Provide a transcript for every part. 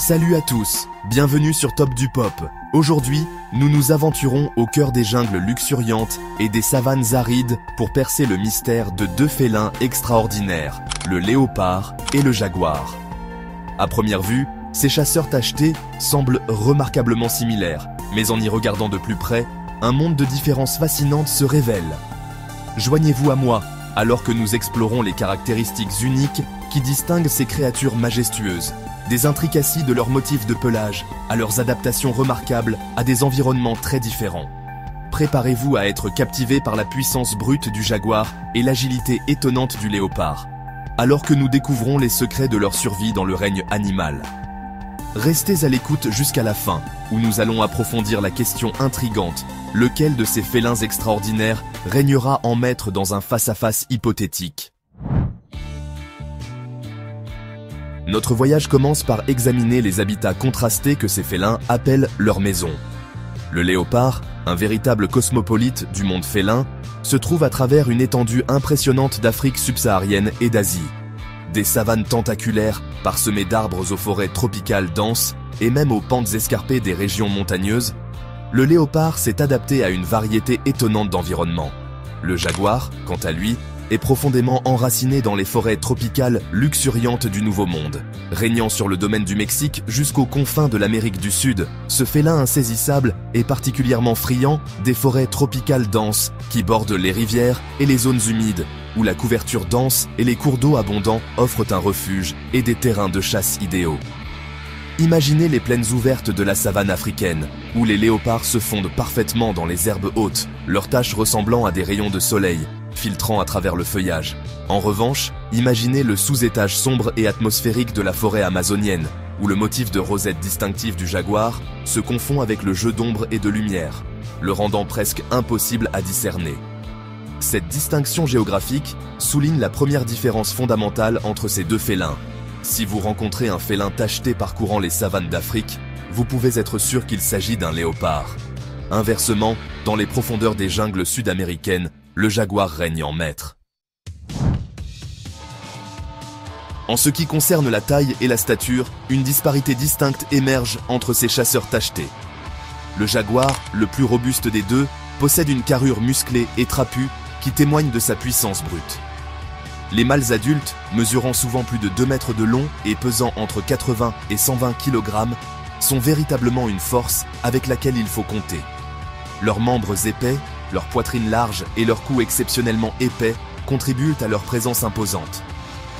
Salut à tous, bienvenue sur Top du Pop. Aujourd'hui, nous nous aventurons au cœur des jungles luxuriantes et des savanes arides pour percer le mystère de deux félins extraordinaires, le léopard et le jaguar. À première vue, ces chasseurs tachetés semblent remarquablement similaires, mais en y regardant de plus près, un monde de différences fascinantes se révèle. Joignez-vous à moi, alors que nous explorons les caractéristiques uniques qui distinguent ces créatures majestueuses. Des intricacies de leurs motifs de pelage, à leurs adaptations remarquables à des environnements très différents. Préparez-vous à être captivé par la puissance brute du jaguar et l'agilité étonnante du léopard, alors que nous découvrons les secrets de leur survie dans le règne animal. Restez à l'écoute jusqu'à la fin, où nous allons approfondir la question intrigante, lequel de ces félins extraordinaires régnera en maître dans un face-à-face hypothétique. Notre voyage commence par examiner les habitats contrastés que ces félins appellent leur maison. Le léopard, un véritable cosmopolite du monde félin, se trouve à travers une étendue impressionnante d'Afrique subsaharienne et d'Asie. Des savanes tentaculaires, parsemées d'arbres aux forêts tropicales denses et même aux pentes escarpées des régions montagneuses, le léopard s'est adapté à une variété étonnante d'environnements. Le jaguar, quant à lui, est profondément enraciné dans les forêts tropicales luxuriantes du Nouveau Monde. Régnant sur le domaine du Mexique jusqu'aux confins de l'Amérique du Sud, ce félin insaisissable est particulièrement friand des forêts tropicales denses qui bordent les rivières et les zones humides, où la couverture dense et les cours d'eau abondants offrent un refuge et des terrains de chasse idéaux. Imaginez les plaines ouvertes de la savane africaine, où les léopards se fondent parfaitement dans les herbes hautes, leurs taches ressemblant à des rayons de soleil, filtrant à travers le feuillage. En revanche, imaginez le sous-étage sombre et atmosphérique de la forêt amazonienne, où le motif de rosette distinctif du jaguar se confond avec le jeu d'ombre et de lumière, le rendant presque impossible à discerner. Cette distinction géographique souligne la première différence fondamentale entre ces deux félins. Si vous rencontrez un félin tacheté parcourant les savanes d'Afrique, vous pouvez être sûr qu'il s'agit d'un léopard. Inversement, dans les profondeurs des jungles sud-américaines, le jaguar règne en maître. En ce qui concerne la taille et la stature, une disparité distincte émerge entre ces chasseurs tachetés. Le jaguar, le plus robuste des deux, possède une carrure musclée et trapue qui témoigne de sa puissance brute. Les mâles adultes, mesurant souvent plus de 2 mètres de long et pesant entre 80 et 120 kg, sont véritablement une force avec laquelle il faut compter. Leurs membres épais, leur poitrine large et leur cou exceptionnellement épais contribuent à leur présence imposante.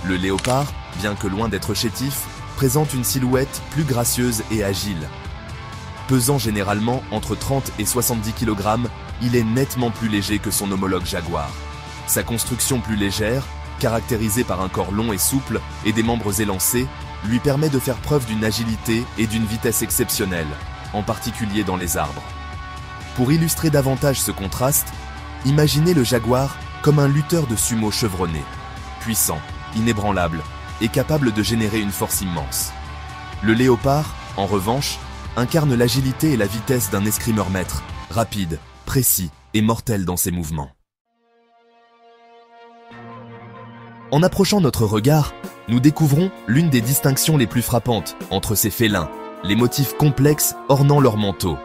Le léopard, bien que loin d'être chétif, présente une silhouette plus gracieuse et agile. Pesant généralement entre 30 et 70 kg, il est nettement plus léger que son homologue jaguar. Sa construction plus légère, caractérisée par un corps long et souple et des membres élancés, lui permet de faire preuve d'une agilité et d'une vitesse exceptionnelles, en particulier dans les arbres. Pour illustrer davantage ce contraste, imaginez le jaguar comme un lutteur de sumo chevronné, puissant, inébranlable et capable de générer une force immense. Le léopard, en revanche, incarne l'agilité et la vitesse d'un escrimeur maître, rapide, précis et mortel dans ses mouvements. En approchant notre regard, nous découvrons l'une des distinctions les plus frappantes entre ces félins, les motifs complexes ornant leur manteau.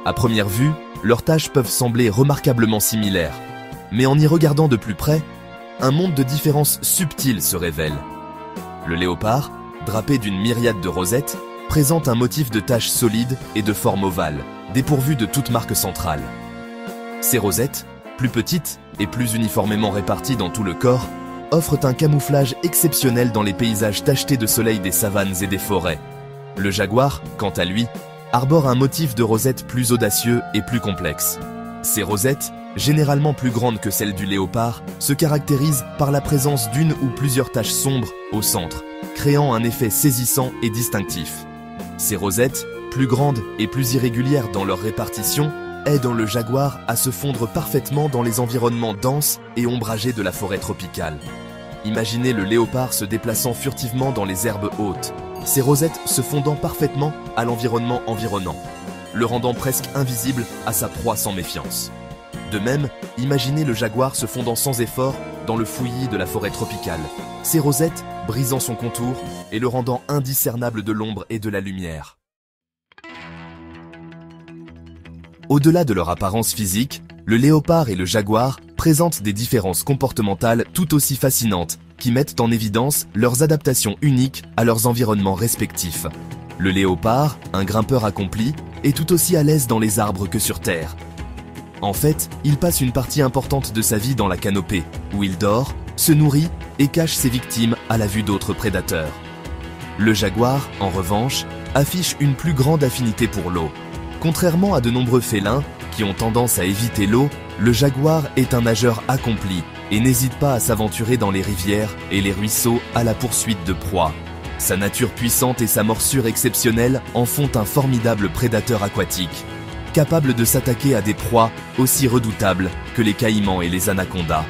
À première vue, leurs taches peuvent sembler remarquablement similaires, mais en y regardant de plus près, un monde de différences subtiles se révèle. Le léopard, drapé d'une myriade de rosettes, présente un motif de taches solides et de forme ovale, dépourvu de toute marque centrale. Ces rosettes, plus petites et plus uniformément réparties dans tout le corps, offrent un camouflage exceptionnel dans les paysages tachetés de soleil des savanes et des forêts. Le jaguar, quant à lui, arbore un motif de rosettes plus audacieux et plus complexe. Ces rosettes, généralement plus grandes que celles du léopard, se caractérisent par la présence d'une ou plusieurs taches sombres au centre, créant un effet saisissant et distinctif. Ces rosettes, plus grandes et plus irrégulières dans leur répartition, aident le jaguar à se fondre parfaitement dans les environnements denses et ombragés de la forêt tropicale. Imaginez le léopard se déplaçant furtivement dans les herbes hautes, ces rosettes se fondant parfaitement à l'environnement environnant, le rendant presque invisible à sa proie sans méfiance. De même, imaginez le jaguar se fondant sans effort dans le fouillis de la forêt tropicale, ses rosettes brisant son contour et le rendant indiscernable de l'ombre et de la lumière. Au-delà de leur apparence physique, le léopard et le jaguar présentent des différences comportementales tout aussi fascinantes qui mettent en évidence leurs adaptations uniques à leurs environnements respectifs. Le léopard, un grimpeur accompli, est tout aussi à l'aise dans les arbres que sur terre. En fait, il passe une partie importante de sa vie dans la canopée, où il dort, se nourrit et cache ses victimes à la vue d'autres prédateurs. Le jaguar, en revanche, affiche une plus grande affinité pour l'eau. Contrairement à de nombreux félins, qui ont tendance à éviter l'eau, le jaguar est un nageur accompli et n'hésite pas à s'aventurer dans les rivières et les ruisseaux à la poursuite de proies. Sa nature puissante et sa morsure exceptionnelle en font un formidable prédateur aquatique, capable de s'attaquer à des proies aussi redoutables que les caïmans et les anacondas.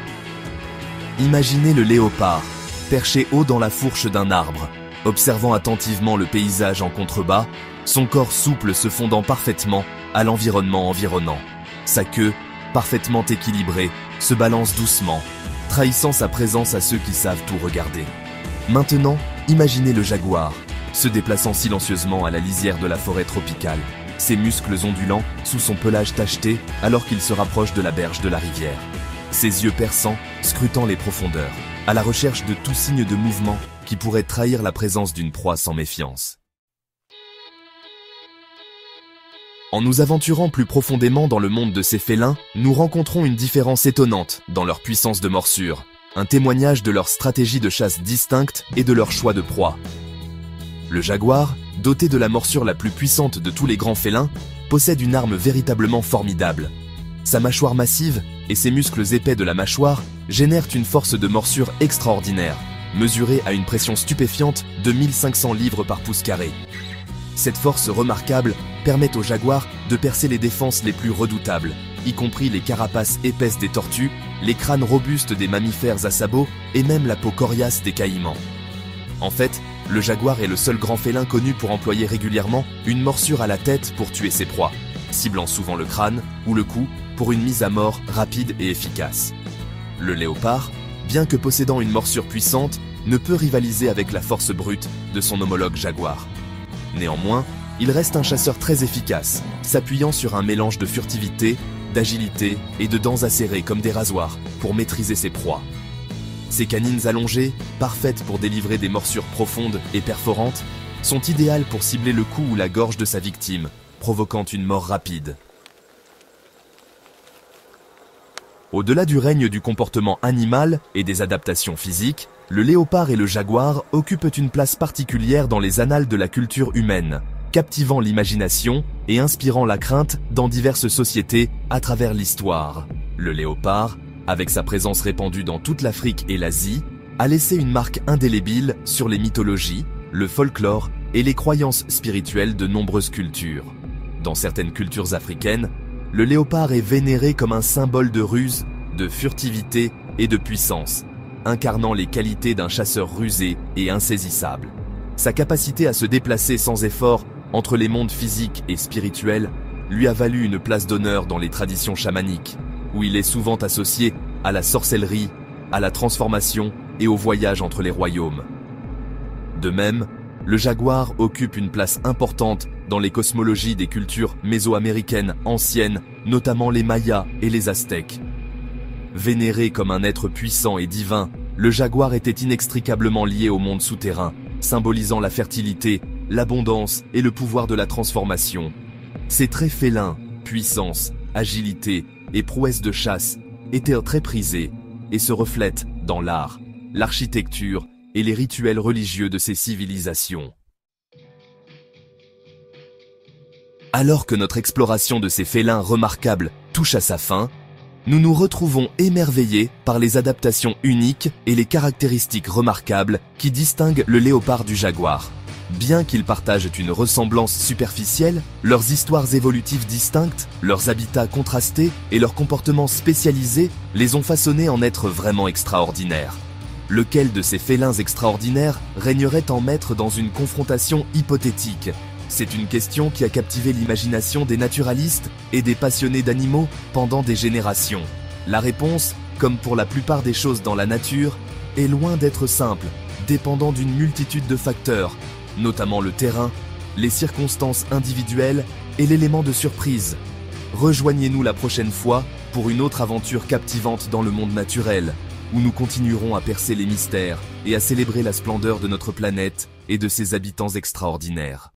Imaginez le léopard, perché haut dans la fourche d'un arbre, observant attentivement le paysage en contrebas, son corps souple se fondant parfaitement à l'environnement environnant. Sa queue, parfaitement équilibrée, se balance doucement, trahissant sa présence à ceux qui savent tout regarder. Maintenant, imaginez le jaguar, se déplaçant silencieusement à la lisière de la forêt tropicale, ses muscles ondulants sous son pelage tacheté alors qu'il se rapproche de la berge de la rivière. Ses yeux perçants, scrutant les profondeurs, à la recherche de tout signe de mouvement qui pourrait trahir la présence d'une proie sans méfiance. En nous aventurant plus profondément dans le monde de ces félins, nous rencontrons une différence étonnante dans leur puissance de morsure, un témoignage de leur stratégie de chasse distincte et de leur choix de proie. Le jaguar, doté de la morsure la plus puissante de tous les grands félins, possède une arme véritablement formidable. Sa mâchoire massive et ses muscles épais de la mâchoire génèrent une force de morsure extraordinaire, mesurée à une pression stupéfiante de 1500 livres par pouce carré. Cette force remarquable permet au jaguar de percer les défenses les plus redoutables, y compris les carapaces épaisses des tortues, les crânes robustes des mammifères à sabots et même la peau coriace des caïmans. En fait, le jaguar est le seul grand félin connu pour employer régulièrement une morsure à la tête pour tuer ses proies, ciblant souvent le crâne ou le cou pour une mise à mort rapide et efficace. Le léopard, bien que possédant une morsure puissante, ne peut rivaliser avec la force brute de son homologue jaguar. Néanmoins, il reste un chasseur très efficace, s'appuyant sur un mélange de furtivité, d'agilité et de dents acérées comme des rasoirs pour maîtriser ses proies. Ses canines allongées, parfaites pour délivrer des morsures profondes et perforantes, sont idéales pour cibler le cou ou la gorge de sa victime, provoquant une mort rapide. Au-delà du règne du comportement animal et des adaptations physiques, le léopard et le jaguar occupent une place particulière dans les annales de la culture humaine, captivant l'imagination et inspirant la crainte dans diverses sociétés à travers l'histoire. Le léopard, avec sa présence répandue dans toute l'Afrique et l'Asie, a laissé une marque indélébile sur les mythologies, le folklore et les croyances spirituelles de nombreuses cultures. Dans certaines cultures africaines, le léopard est vénéré comme un symbole de ruse, de furtivité et de puissance, incarnant les qualités d'un chasseur rusé et insaisissable. Sa capacité à se déplacer sans effort entre les mondes physiques et spirituels lui a valu une place d'honneur dans les traditions chamaniques, où il est souvent associé à la sorcellerie, à la transformation et au voyage entre les royaumes. De même, le jaguar occupe une place importante dans les cosmologies des cultures mésoaméricaines anciennes, notamment les Mayas et les Aztèques. Vénéré comme un être puissant et divin, le jaguar était inextricablement lié au monde souterrain, symbolisant la fertilité, l'abondance et le pouvoir de la transformation. Ses traits félins, puissance, agilité et prouesse de chasse étaient très prisés et se reflètent dans l'art, l'architecture et les rituels religieux de ces civilisations. Alors que notre exploration de ces félins remarquables touche à sa fin, nous nous retrouvons émerveillés par les adaptations uniques et les caractéristiques remarquables qui distinguent le léopard du jaguar. Bien qu'ils partagent une ressemblance superficielle, leurs histoires évolutives distinctes, leurs habitats contrastés et leurs comportements spécialisés les ont façonnés en êtres vraiment extraordinaires. Lequel de ces félins extraordinaires régnerait en maître dans une confrontation hypothétique ? C'est une question qui a captivé l'imagination des naturalistes et des passionnés d'animaux pendant des générations. La réponse comme pour la plupart des choses dans la nature, est loin d'être simple, dépendant d'une multitude de facteurs, notamment le terrain, les circonstances individuelles et l'élément de surprise. Rejoignez-nous la prochaine fois pour une autre aventure captivante dans le monde naturel, où nous continuerons à percer les mystères et à célébrer la splendeur de notre planète et de ses habitants extraordinaires.